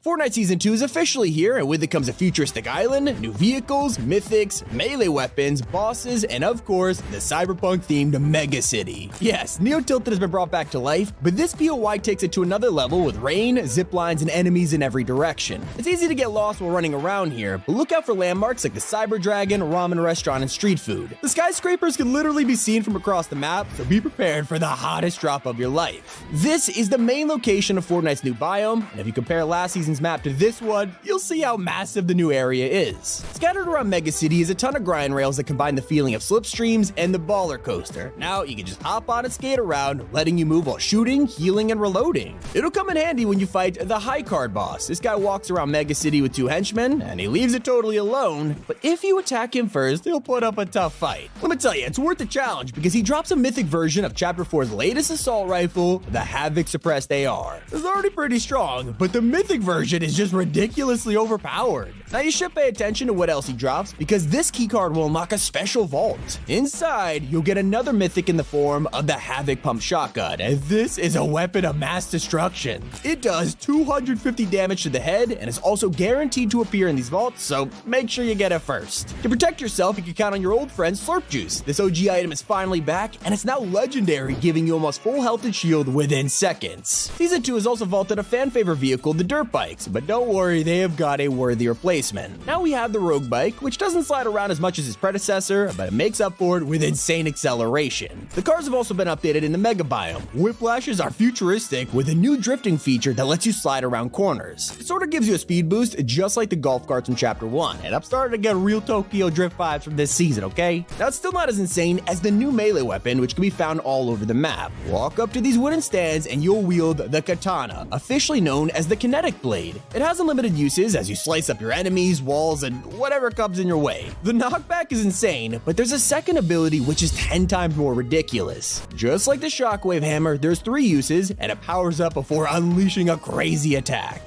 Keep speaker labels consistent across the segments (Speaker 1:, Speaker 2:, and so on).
Speaker 1: Fortnite Season 2 is officially here, and with it comes a futuristic island, new vehicles, mythics, melee weapons, bosses, and of course, the cyberpunk-themed Mega City. Yes, Neo Tilted has been brought back to life, but this POI takes it to another level with rain, zip lines, and enemies in every direction. It's easy to get lost while running around here, but look out for landmarks like the Cyber Dragon, ramen restaurant, and street food. The skyscrapers can literally be seen from across the map, so be prepared for the hottest drop of your life. This is the main location of Fortnite's new biome, and if you compare last season's map to this one, you'll see how massive the new area is. Scattered around Mega City is a ton of grind rails that combine the feeling of slipstreams and the baller coaster. Now you can just hop on and skate around, letting you move while shooting, healing, and reloading. It'll come in handy when you fight the high card boss. This guy walks around Mega City with 2 henchmen, and he leaves it totally alone, but if you attack him first, he'll put up a tough fight. Let me tell you, it's worth the challenge because he drops a mythic version of Chapter 4's latest assault rifle, the Havoc Suppressed AR. It's already pretty strong, but the mythic version is just ridiculously overpowered. Now you should pay attention to what else he drops because this keycard will unlock a special vault. Inside, you'll get another mythic in the form of the Havoc Pump Shotgun, and this is a weapon of mass destruction. It does 250 damage to the head and is also guaranteed to appear in these vaults, so make sure you get it first. To protect yourself, you can count on your old friend Slurp Juice. This OG item is finally back, and it's now legendary, giving you almost full health and shield within seconds. Season 2 has also vaulted a fan favorite vehicle, the dirt bikes, but don't worry, they have got a worthy replacement. Now we have the Rogue Bike, which doesn't slide around as much as its predecessor, but it makes up for it with insane acceleration. The cars have also been updated in the Mega Biome. Whiplashes are futuristic with a new drifting feature that lets you slide around corners. It sort of gives you a speed boost, just like the golf carts from Chapter 1, and I'm starting to get real Tokyo Drift vibes from this season, okay? Now it's still not as insane as the new melee weapon, which can be found all over the map. Walk up to these wooden stands and you'll wield the Katana, officially known as the Kinetic Blade. It has unlimited uses as you slice up your enemies, walls, and whatever comes in your way. The knockback is insane, but there's a second ability which is 10 times more ridiculous. Just like the Shockwave Hammer, there's 3 uses, and it powers up before unleashing a crazy attack.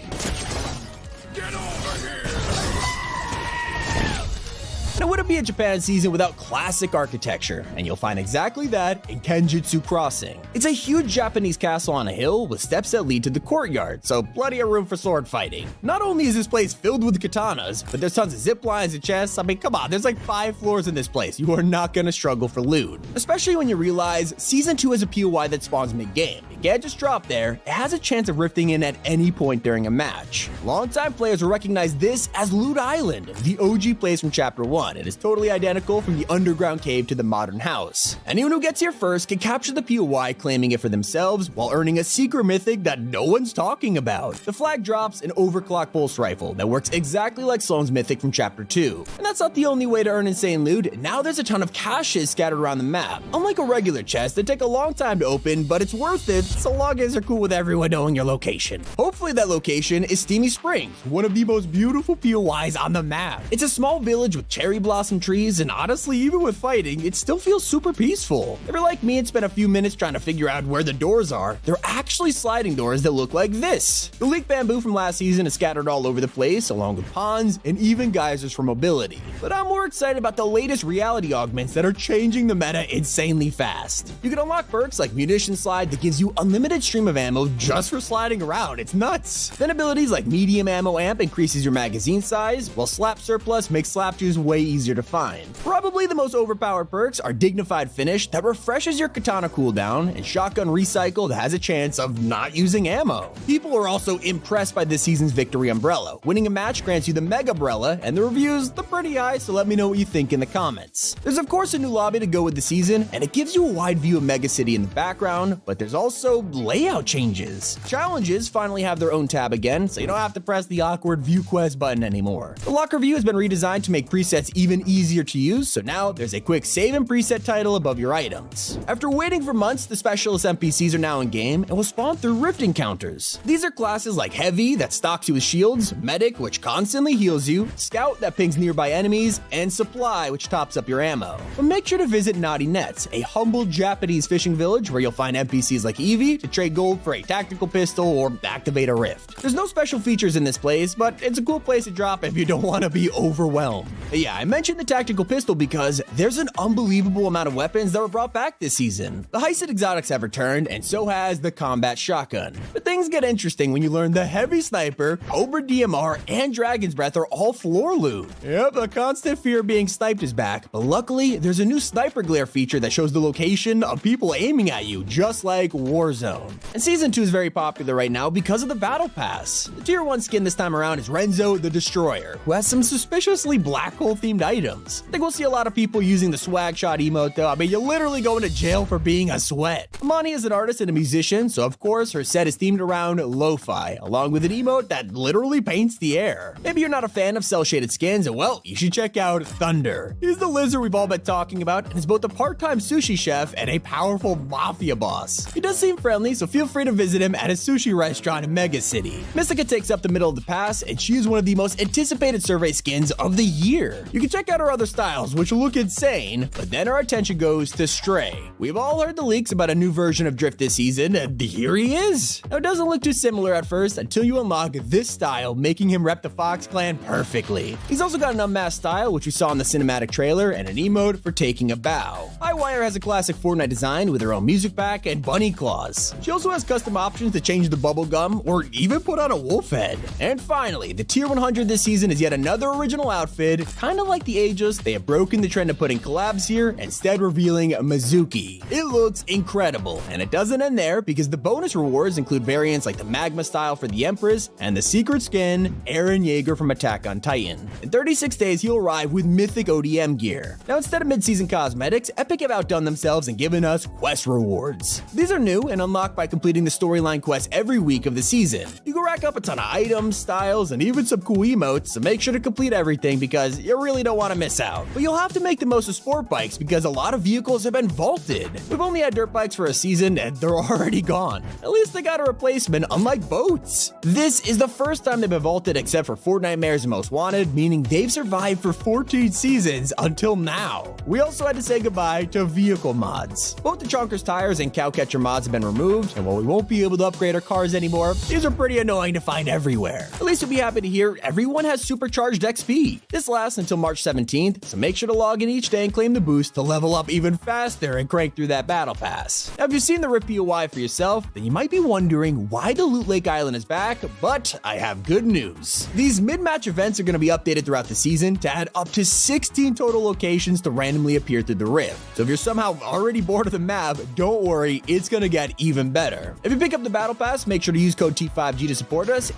Speaker 1: Now, would it be a Japan season without classic architecture? And you'll find exactly that in Kenjutsu Crossing. It's a huge Japanese castle on a hill with steps that lead to the courtyard, so plenty of room for sword fighting. Not only is this place filled with katanas, but there's tons of zip lines and chests. I mean, come on, there's like 5 floors in this place. You are not gonna struggle for loot. Especially when you realize Season 2 has a POI that spawns mid-game. You can't just drop there. It has a chance of rifting in at any point during a match. Longtime players will recognize this as Loot Island, the OG place from Chapter 1. It is totally identical from the underground cave to the modern house. Anyone who gets here first can capture the POI, claiming it for themselves while earning a secret mythic that no one's talking about. The flag drops an overclock pulse rifle that works exactly like Sloan's mythic from Chapter 2. And that's not the only way to earn insane loot. Now there's a ton of caches scattered around the map. Unlike a regular chest, they take a long time to open, but it's worth it so long as they're cool with everyone knowing your location. Hopefully that location is Steamy Springs, one of the most beautiful POIs on the map. It's a small village with cherry blossom trees, and honestly, even with fighting, it still feels super peaceful. If you're like me and spent a few minutes trying to figure out where the doors are, they're actually sliding doors that look like this. The leaked bamboo from last season is scattered all over the place, along with ponds and even geysers for mobility. But I'm more excited about the latest reality augments that are changing the meta insanely fast. You can unlock perks like Munition Slide that gives you unlimited stream of ammo just for sliding around. It's nuts. Then abilities like Medium Ammo Amp increases your magazine size, while Slap Surplus makes slap juice way easier to find. Probably the most overpowered perks are Dignified Finish that refreshes your katana cooldown and Shotgun Recycle that has a chance of not using ammo. People are also impressed by this season's Victory Umbrella. Winning a match grants you the Mega Umbrella, and the reviews, they're pretty high, so let me know what you think in the comments. There's of course a new lobby to go with the season, and it gives you a wide view of Mega City in the background, but there's also layout changes. Challenges finally have their own tab again, so you don't have to press the awkward View Quest button anymore. The locker view has been redesigned to make presets even easier to use, so now there's a quick save and preset title above your items. After waiting for months, the specialist NPCs are now in game and will spawn through rift encounters. These are classes like Heavy that stocks you with shields, Medic which constantly heals you, Scout that pings nearby enemies, and Supply which tops up your ammo. But make sure to visit Naughty Nets, a humble Japanese fishing village where you'll find NPCs like Eevee to trade gold for a tactical pistol or activate a rift. There's no special features in this place, but it's a cool place to drop if you don't want to be overwhelmed. But yeah, I mentioned the tactical pistol because there's an unbelievable amount of weapons that were brought back this season. The heisted exotics have returned, and so has the combat shotgun. But things get interesting when you learn the heavy sniper, Cobra DMR, and Dragon's Breath are all floor loot. Yep, the constant fear of being sniped is back, but luckily there's a new sniper glare feature that shows the location of people aiming at you, just like Warzone. And Season 2 is very popular right now because of the Battle Pass. The Tier 1 skin this time around is Renzo the Destroyer, who has some suspiciously black hole themed items. I think we'll see a lot of people using the swag shot emote though. I mean, you're literally going to jail for being a sweat. Amani is an artist and a musician, so of course her set is themed around lo-fi, along with an emote that literally paints the air. Maybe you're not a fan of cel-shaded skins, and well, you should check out Thunder. He's the lizard we've all been talking about, and is both a part-time sushi chef and a powerful mafia boss. He does seem friendly, so feel free to visit him at his sushi restaurant in Mega City. Mystica takes up the middle of the pass, and she is one of the most anticipated survey skins of the year. You can check out her other styles, which look insane, but then our attention goes to Stray. We've all heard the leaks about a new version of Drift this season, and here he is. Now, it doesn't look too similar at first until you unlock this style, making him rep the Fox clan perfectly. He's also got an unmasked style, which we saw in the cinematic trailer, and an emote for taking a bow. Highwire has a classic Fortnite design with her own music pack and bunny claws. She also has custom options to change the bubble gum or even put on a wolf head. And finally, the Tier 100 this season is yet another original outfit. Kind of like the Aegis, they have broken the trend of putting collabs here, instead revealing Mizuki. It looks incredible, and it doesn't end there because the bonus rewards include variants like the Magma style for the Empress and the secret skin, Eren Yeager from Attack on Titan. In 36 days, he'll arrive with mythic ODM gear. Now, instead of mid-season cosmetics, Epic have outdone themselves and given us quest rewards. These are new and unlocked by completing the storyline quests every week of the season. You can rack up a ton of items, styles, and even some cool emotes, so make sure to complete everything because you really don't want to miss out. But you'll have to make the most of sport bikes because a lot of vehicles have been vaulted. We've only had dirt bikes for a season and they're already gone. At least they got a replacement, unlike boats. This is the first time they've been vaulted except for Fortnite Mayor's Most Wanted, meaning they've survived for 14 seasons until now. We also had to say goodbye to vehicle mods. Both the Chonker's tires and Cowcatcher mods have been removed, and while we won't be able to upgrade our cars anymore, these are pretty annoying to find everywhere. At least you'll be happy to hear everyone has supercharged XP. This lasts until March 17th, so make sure to log in each day and claim the boost to level up even faster and crank through that battle pass. Now, if you've seen the RIP POI for yourself, then you might be wondering why the Loot Lake Island is back, but I have good news. These mid-match events are going to be updated throughout the season to add up to 16 total locations to randomly appear through the RIP. So if you're somehow already bored of the map, don't worry, it's going to get even better. If you pick up the battle pass, make sure to use code T5G to support us,